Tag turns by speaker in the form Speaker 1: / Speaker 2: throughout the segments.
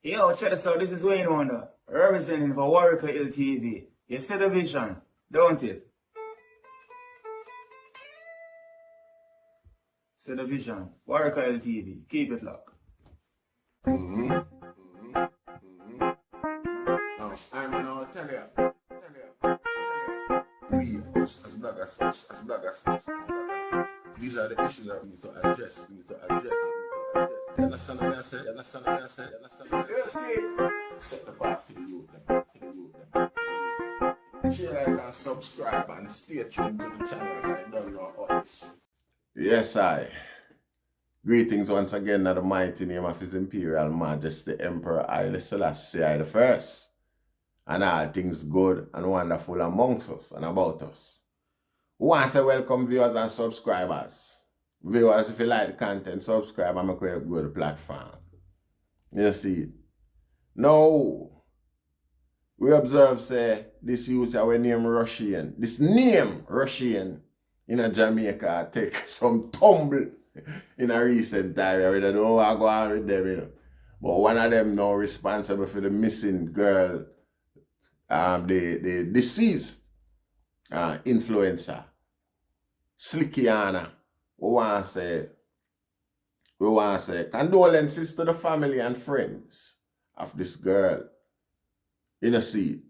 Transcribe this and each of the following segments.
Speaker 1: Yo, check this out. This is Wayne Wonder, representing for Warrior LTV. You see the vision, don't it? See the vision. Warrior LTV. Keep it locked.
Speaker 2: I'm gonna tell you. We, as bloggers, these are the issues that we need to address. You understand what I said? Set the bar for the youth. Share, like, and subscribe, and stay tuned to the channel. I don't know all this shit. Yes, I. Greetings once again at the mighty name of His Imperial Majesty Emperor Haile Selassie I the First, and all things good and wonderful amongst us and about us. We want to say welcome viewers and subscribers. Viewers, if you like the content, subscribe and make a good platform. You see. Now, we observe, say, this youth our name Russian. This name Russian in a Jamaica take some tumble in a recent time. We don't know what go on with them, you know. But one of them now responsible for the missing girl, the deceased influencer, Slickiana. We want to say condolences to the family and friends of this girl in a seat.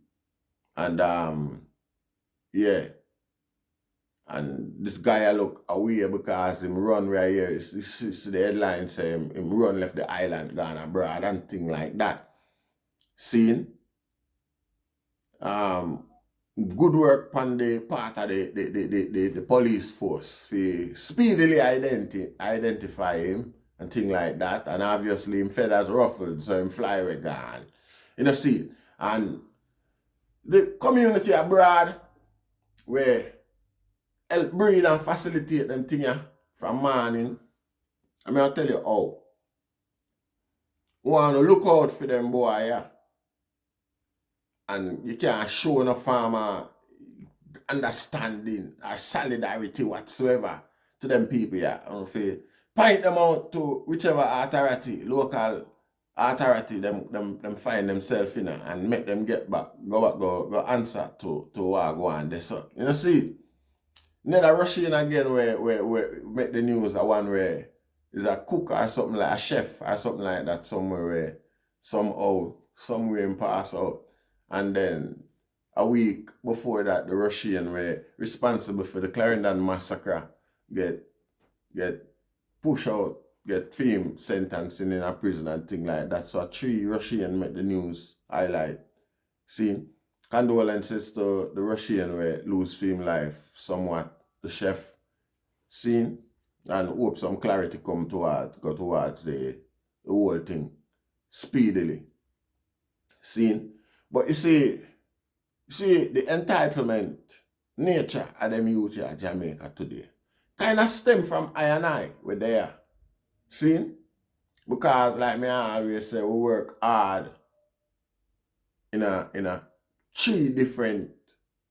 Speaker 2: And yeah. And this guy I look away because him run right here. See the headline say him run left the island, gone abroad and thing like that. Seen? Good work on the part of the police force to speedily identify him and thing like that. And obviously him feathers ruffled, so him fly away gone. You know, see? And the community abroad where help breed and facilitate them things from morning. I mean, I'll tell you how. We want to look out for them boy, yeah. And you can't show no farmer understanding or solidarity whatsoever to them people, yeah. And if you point them out to whichever authority, local authority, them find themselves in and make them get back, go answer to what go on this. So, you know, see? Another Russian again where make the news a one where is a cook or something like a chef or something like that somewhere where somewhere in pass out. And then a week before that the Russian were responsible for the Clarendon massacre get pushed out, get film sentencing in a prison and thing like that. So 3 Russian make the news highlight. See? Condolences to the Russian where lose film life somewhat, the chef seen, and hope some clarity go towards the whole thing speedily. Seen? But you see the entitlement nature of them youth here Jamaica today kind of stem from I and I with there. Seen? Because like me I always say, we work hard in a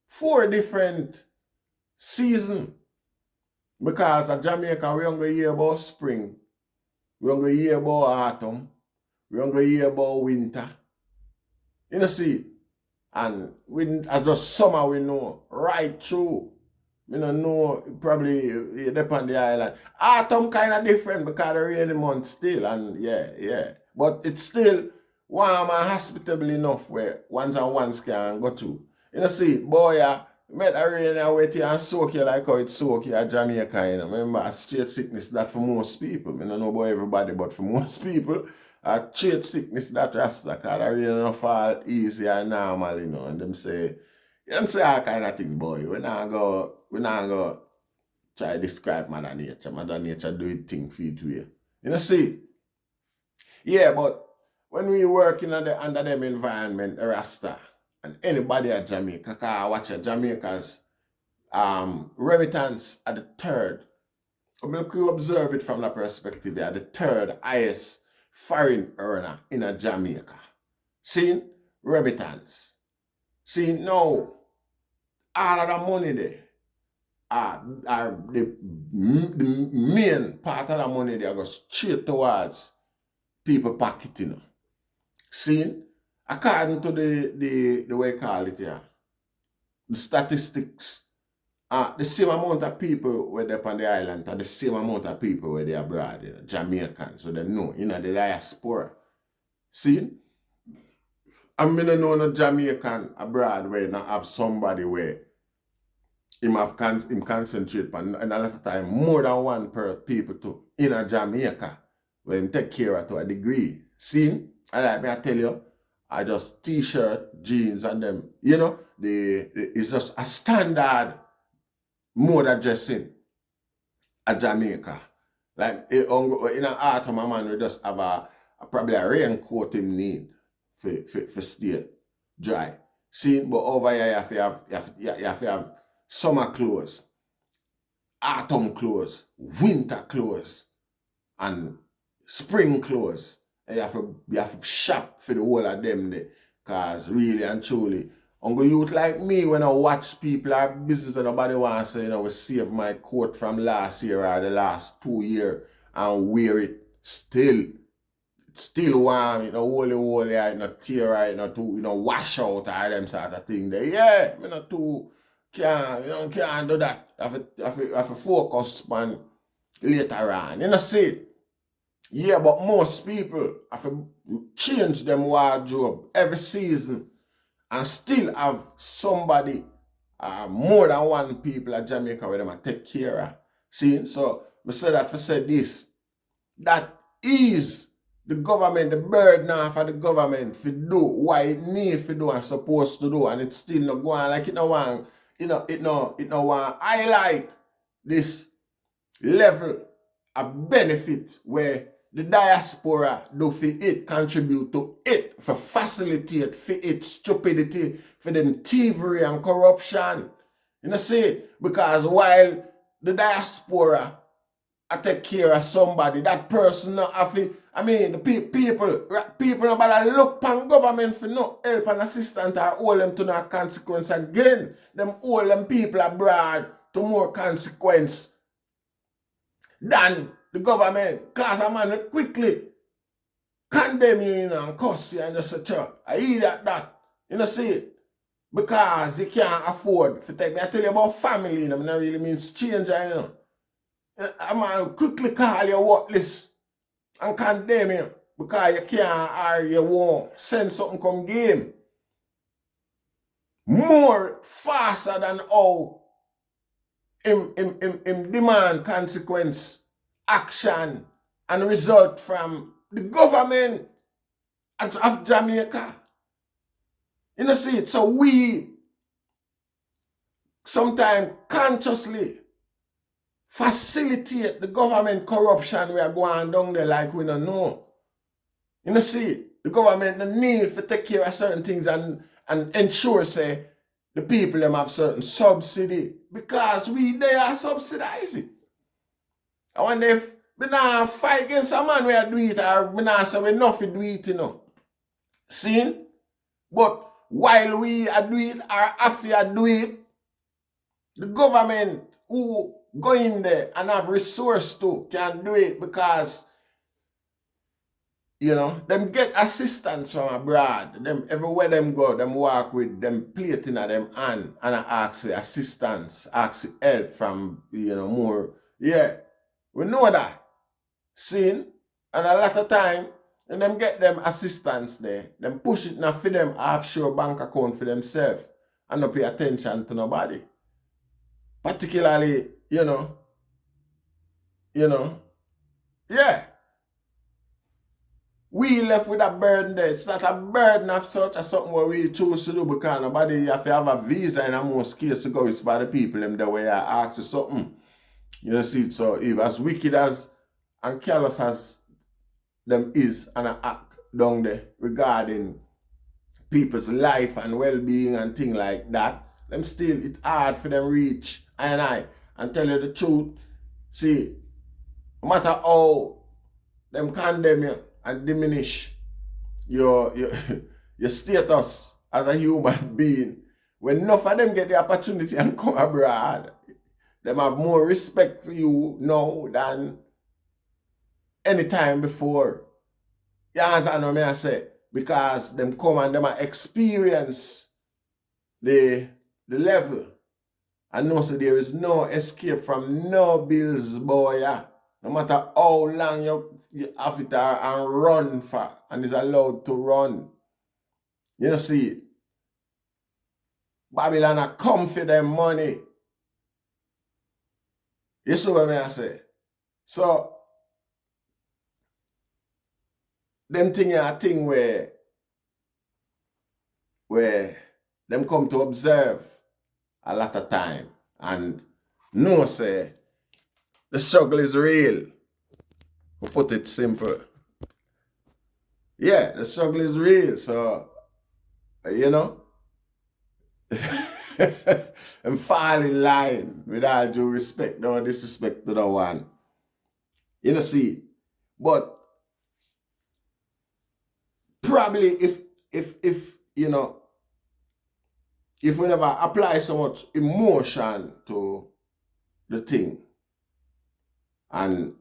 Speaker 2: 4 different seasons. Because at Jamaica, we don't go hear about spring, we don't go hear about autumn, we don't go hear about winter. You know, see? And as just summer we know, right through. We don't know, probably it depends on the island. Autumn kind of different because the rainy month still, and yeah. But it's still warm and hospitable enough where ones can go to. You know, see, boy, met a rain and wet here and soak you like how it soak you at Jamaica, you know. Remember, straight sickness that for most people. I don't know about everybody, but for most people, straight sickness that rasta, because the rain don't fall easy and normal, you know. And them say all kind of things, boy. We not go try to describe Mother Nature. Mother Nature do it thing for it way. You know, see? Yeah, but when we work under them environment, Rasta, and anybody at Jamaica, because I watch Jamaica's remittance at the 3rd. I mean, we observe it from that perspective, yeah, the 3rd highest foreign earner in a Jamaica. See? Remittance. See, now, all of the money there are the main part of the money there goes straight towards people pocket, you know. See, according to the way you call it here, the statistics, the same amount of people were there on the island and the same amount of people were there abroad, you know, Jamaicans, so they know, you know, the diaspora. See? I mean, I know no Jamaican abroad where not have somebody where him concentrate on, and a lot of time more than one per people to in a Jamaica where him take care of to a degree. See? And like me I tell you, I just t-shirt, jeans and them, you know, it's just a standard mode of dressing at Jamaica. Like in an autumn, a man will just have probably a raincoat him need for stay dry. See, but over here you have to have summer clothes, autumn clothes, winter clothes, and spring clothes. And you have to shop for the whole of them there. Because really and truly, Uncle youth like me, when I watch people are business and nobody wants to say, you know, we save my coat from last year or the last 2 years and wear it still. It's still warm, you know, holy, you know, tear right, you know, to, you know, wash out all them sort of thing there. Yeah, you know, can't do that. I have to focus on later on. You know, see? Yeah, but most people have to change them wardrobe every season and still have somebody, more than one people at Jamaica where them take care of. See, so I said that for say this. That is the government, the burden off of the government to do what it needs to do and supposed to do, and it's still not going like it no want, it no want highlight this level of benefit where the diaspora do for it, contribute to it, for facilitate for it stupidity, for them thievery and corruption. You know, see, because while the diaspora I take care of somebody, that person not have to, I mean, the people about to look pan government for no help and assistance or hold them to no consequence again. Them hold them people abroad to more consequence than the government. Cause a man will quickly condemn you, you know, and cuss you and just say, "Sure, I hear that. You know, see it? Because you can't afford to take me. I tell you about family, you know, not really mean stranger, you know. A man quickly call you worthless and condemn you because you can't or you won't send something come game. More faster than how him demand consequence, action, and result from the government of Jamaica. You know, see it? So we sometimes consciously facilitate the government corruption we are going down there like we don't know. You know, see, the government need to take care of certain things and ensure, say, the people them have certain subsidy because they are subsidizing. I wonder if we not fight against a man we are do it or we not say we not do it, you know. See? But while we are do it or after we do it, the government who go in there and have resource to can do it because, you know, them get assistance from abroad. Them everywhere them go, them walk with them plate in them hand and ask for assistance, ask for help from, you know, more. Yeah, we know that. Seen? And a lot of time, and them get them assistance there, them push it now for them offshore bank account for themselves and not pay attention to nobody. Particularly, you know, yeah. We left with a burden there. It's not a burden of such as something where we choose to do because nobody have to have a visa in a most case to go. It's by the people them the way I ask you something. You know, see, so if as wicked as and careless as them is and I act down there regarding people's life and well-being and things like that, them still it's hard for them reach and tell you the truth. See, no matter how them condemn you and diminish your status as a human being, when enough of them get the opportunity and come abroad, them have more respect for you now than any time before. You understand what I say? because them come and them experience the level and know so there is no escape from no bills, boy. Yeah. No matter how long you have it and run for and is allowed to run. You see, Babylon are come for them money. You see what I say? So, them thing are a thing where them come to observe a lot of time and know say the struggle is real. We put it simple. Yeah, the struggle is real. So, you know, and fall in line with all due respect, no disrespect to the one. You know, see, but probably if you know, if we never apply so much emotion to the thing, and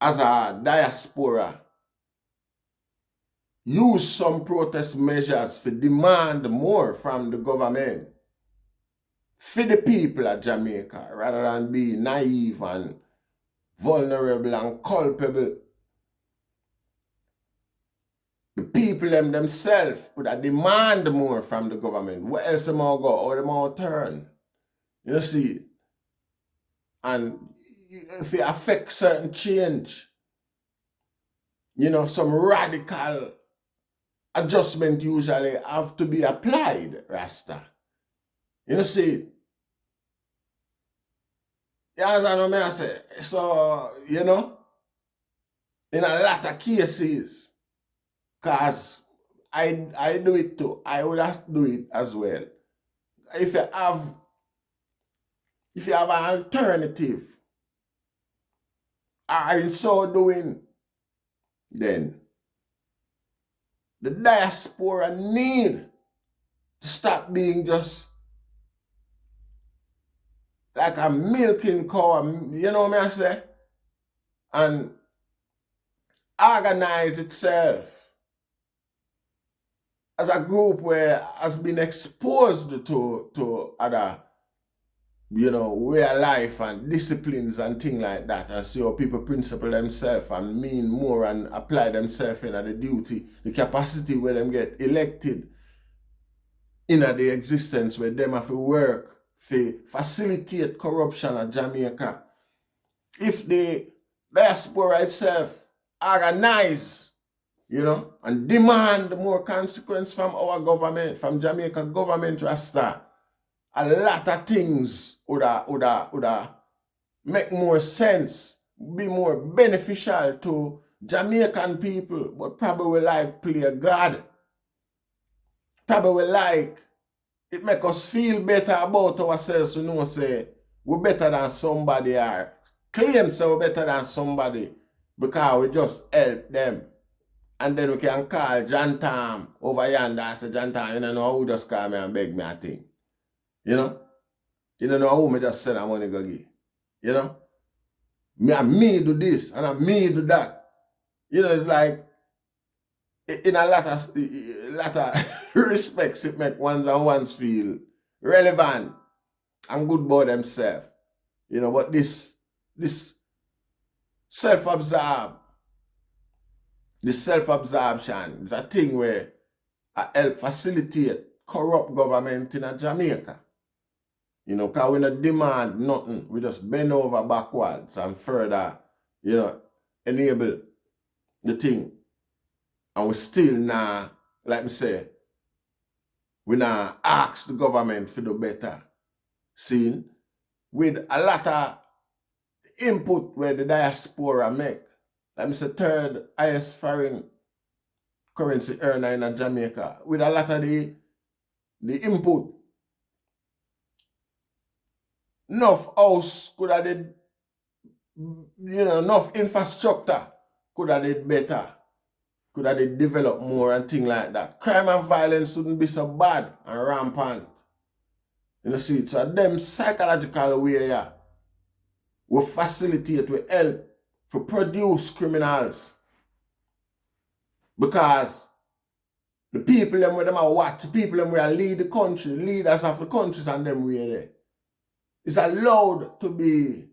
Speaker 2: as a diaspora, use some protest measures to demand more from the government for the people of Jamaica, rather than be naive and vulnerable and culpable. The people themselves would demand more from the government. Where else them all go? Or them all turn? You see? And if it affects certain change, you know, some radical adjustment usually have to be applied, Rasta. You see? You understand what I say? So, you know, in a lot of cases, because I do it too, I would have to do it as well. If you have an alternative, or in so doing, then the diaspora need to stop being just like a milking cow, you know what I say? And organize itself as a group where has been exposed to other, you know, way of life and disciplines and things like that, and see how people principle themselves and mean more and apply themselves in the duty, the capacity where them get elected in the existence where them have to work to facilitate corruption at Jamaica. If the diaspora itself organize, you know, and demand more consequence from our government, from Jamaica government, Rasta, a lot of things would make more sense, be more beneficial to Jamaican people, but probably will like play God. Probably will like it make us feel better about ourselves. We know say we're better than somebody or claim say we're better than somebody because we just help them. And then we can call John Tam over yonder and say, John Tam, you don't know who just call me and beg me a thing. You know? You don't know who me just send a money go give. You know? Me do this and me do that. You know, it's like in a lot of respects it make ones and ones feel relevant and good about themselves. You know, but this self-absorbed, this self-absorption is a thing where I help facilitate corrupt government in Jamaica. You know, because we don't demand nothing. We just bend over backwards and further, you know, enable the thing. And we still now, like me say, we now ask the government to do better. See, with a lot of input where the diaspora make, like me say, third highest foreign currency earner in Jamaica, with a lot of the input, enough house could have did, you know, enough infrastructure could have did better, could have did develop more and things like that. Crime and violence wouldn't be so bad and rampant. You know, see, so them psychological way, yeah, we facilitate, we help to produce criminals. Because the people them where them are watch, the people them where lead the country, leaders of the countries and them where there, is allowed to be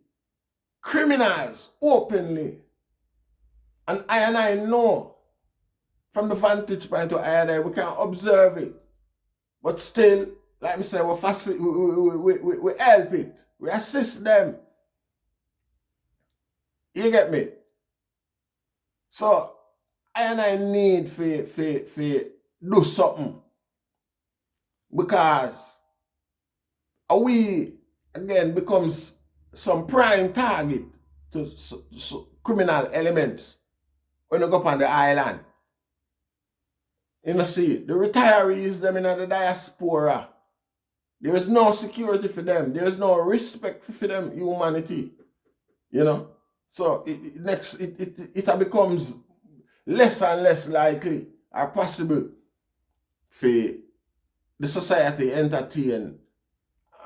Speaker 2: criminals openly. And I know from the vantage point of I and I, we can observe it. But still, like I say, we help it. We assist them. You get me? So I need to do something. Because we again becomes some prime target to criminal elements when you go up on the island. You know, see, the retirees, them in the diaspora, there is no security for them. There is no respect for them, humanity. You know? So it becomes less and less likely or possible for the society entertain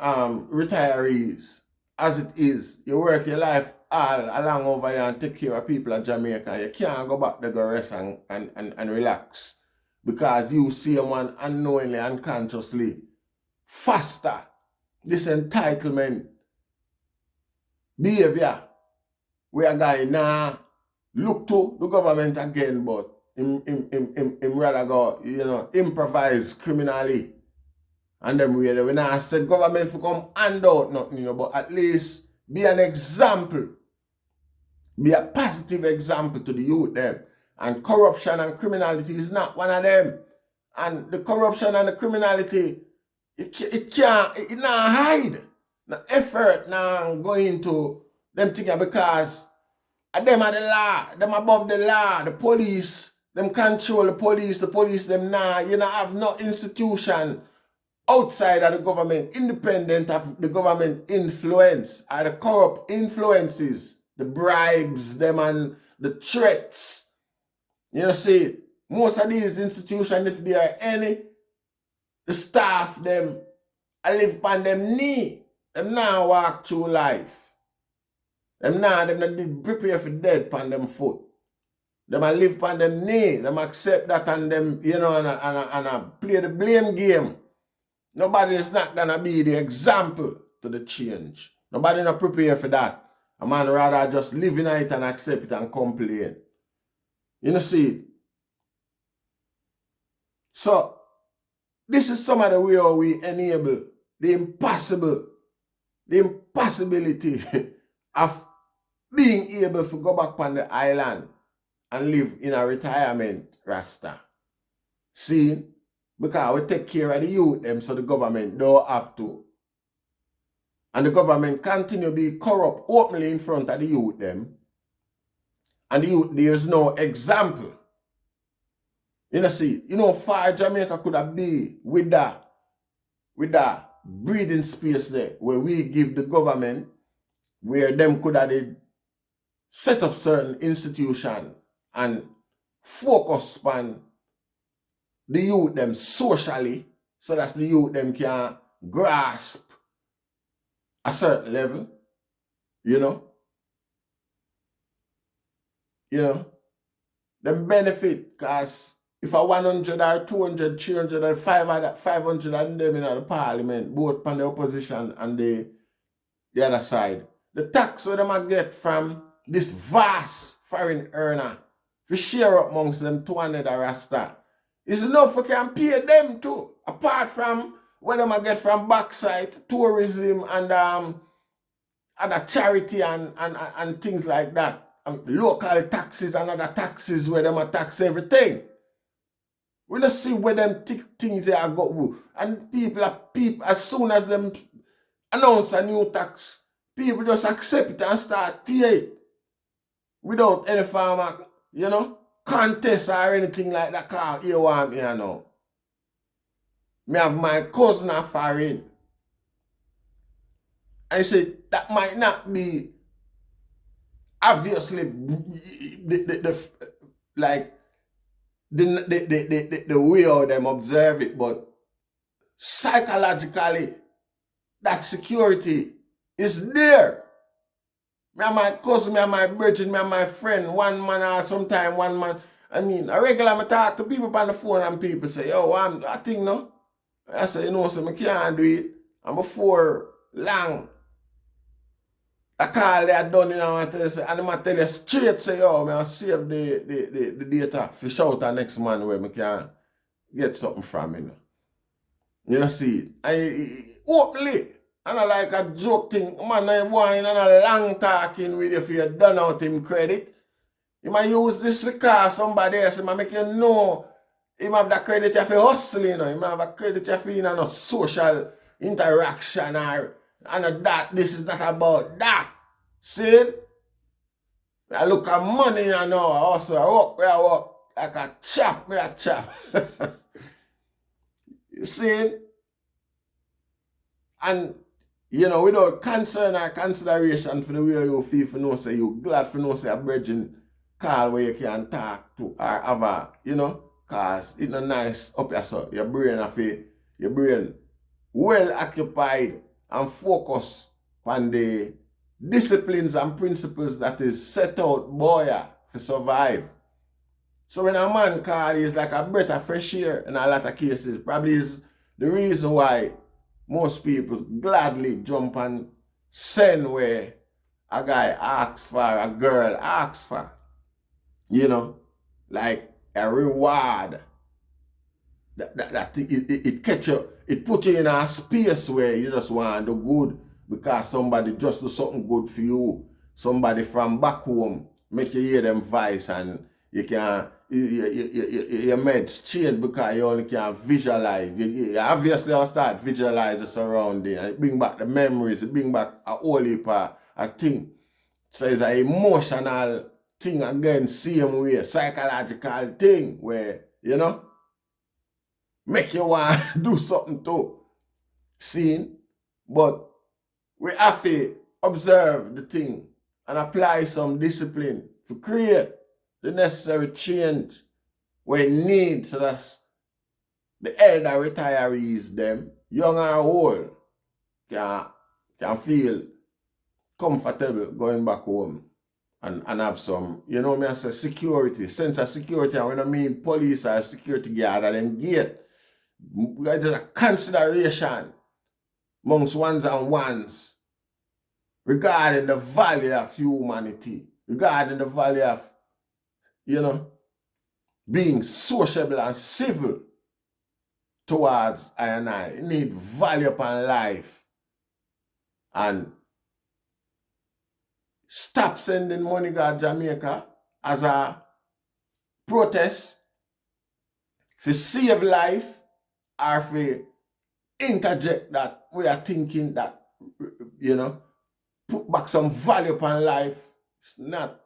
Speaker 2: retirees as it is. You work your life all along over here and take care of people in Jamaica. You can't go back to go rest and relax because you see a man unknowingly, unconsciously faster this entitlement behavior where a guy now look to the government again, but him rather go, you know, improvise criminally. And then we not say government for come hand out nothing, you know, but at least be an example. Be a positive example to the youth them. And corruption and criminality is not one of them. And the corruption and the criminality, it not hide. The effort now go into them things because them are the law, them above the law, the police, them control the police them now, you know, have no institution outside of the government, independent of the government influence, or the corrupt influences, the bribes, them and the threats. You know, see, most of these institutions, if there are any, the staff, them, I live upon them knee. Them now walk through life. Them not prepare for death upon them foot. Them a live upon them knee. Them accept that and them, you know, and play the blame game. Nobody is not gonna be the example to the change. Nobody not prepare for that. A man rather just live in it and accept it and complain. You know, see. So this is some of the way how we enable the impossibility of being able to go back on the island and live in a retirement rasta. See? Because we take care of the youth them so the government don't have to. And the government continue to be corrupt openly in front of the youth them. And the youth, there's no example. You know, see, you know, far Jamaica could have been with that breathing space there where we give the government, where them could have set up certain institution and focus on the youth them socially, so that the youth them can grasp a certain level, you know. You know, them benefit, because if a 100 or 200, 300 or 500 and them in the parliament, both on the opposition and the other side, the tax where them get from this vast foreign earner, if share up amongst them 200 rasta, is enough we can pay them too, apart from what them get from backside, tourism and other charity and things like that. Local taxes and other taxes where them tax everything. We just see where them things they are go. And people as soon as them announce a new tax, people just accept it and start pay it. Without any farmer, you know, contest or anything like that. Cause you want me, you know. Me have my cousin a foreign. And he said that might not be obviously the way how them observe it, but psychologically, that security is there. Me and my cousin, me and my virgin, me and my friend, one man or sometime one man, I mean, I regularly talk to people on the phone and people say, yo, I think no. I say, you know, so I can't do it. And before long, I call they done, you know, and I tell you straight, say, yo, I save the data for shout at next man where I can get something from, you know. You know, see, openly, and I like a joke thing, man, I want in a long talking with you if you done out him credit. You might use this because somebody else, might make you know, he might have the credit you for hustling, you know, he might have a credit you for in a social interaction or and that, this is not about that. See? I look at money, you know, also I work like a chap, me a chap. You see? And, you know, without concern or consideration for the way you feel for no say, you glad for no say a bridging call where you can talk to or have a, you know, cause it's not nice up here, so your brain well occupied and focused on the disciplines and principles that is set out boy to survive. So when a man call is like a breath of fresh air in a lot of cases, probably is the reason why most people gladly jump and send where a guy asks for, a girl asks for, you know, like a reward. It catch you, it put you in a space where you just want to do good because somebody just do something good for you. Somebody from back home make you hear them voice and you can your meds change because you only can visualize. You obviously I'll start visualize the surrounding and it bring back the memories, it bring back a whole heap of thing. So it's an emotional thing again, same way, psychological thing where, you know, make you want to do something too. Seen? But we have to observe the thing and apply some discipline to create the necessary change we need so that the elder retirees, them, young or old, can feel comfortable going back home and have some, you know me I say security, sense of security. And when I mean police or security guard at them gate, there's a consideration amongst ones and ones regarding the value of humanity, regarding the value of, you know, being sociable and civil towards I and I. You need value upon life. And stop sending money to Jamaica as a protest to save life or for interject that we are thinking that, you know, put back some value upon life. It's not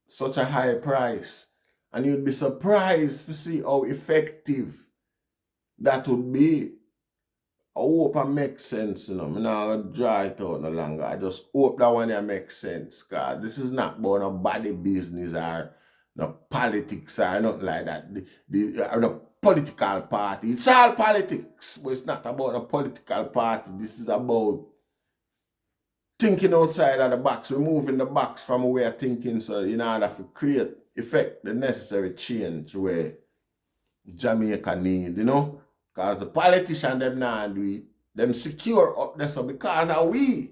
Speaker 2: such a high price. And you'd be surprised to see how effective that would be. I hope it makes sense, you know. I'm not going to draw it out no longer. I just hope that one here makes sense. Because this is not about no body business or no politics or nothing like that. The political party. It's all politics, but it's not about a political party. This is about thinking outside of the box, removing the box from where you're thinking, so in order to create, effect the necessary change where Jamaica need, you know? Because the politicians, them not do it. Them secure up there, so because of we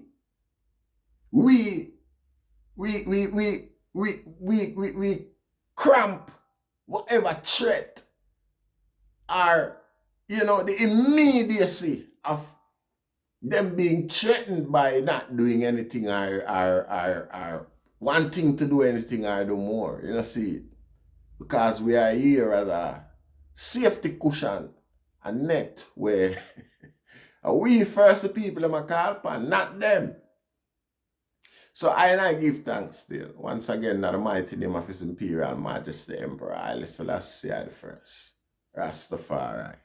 Speaker 2: cramp whatever threat or, you know, the immediacy of them being threatened by not doing anything or wanting to do anything or do more. You know, see, because we are here as a safety cushion, a net where we first the people them a call upon, not them. So I give thanks still. Once again, in the mighty name of His Imperial Majesty Emperor Haile Selassie I the First, Rastafari.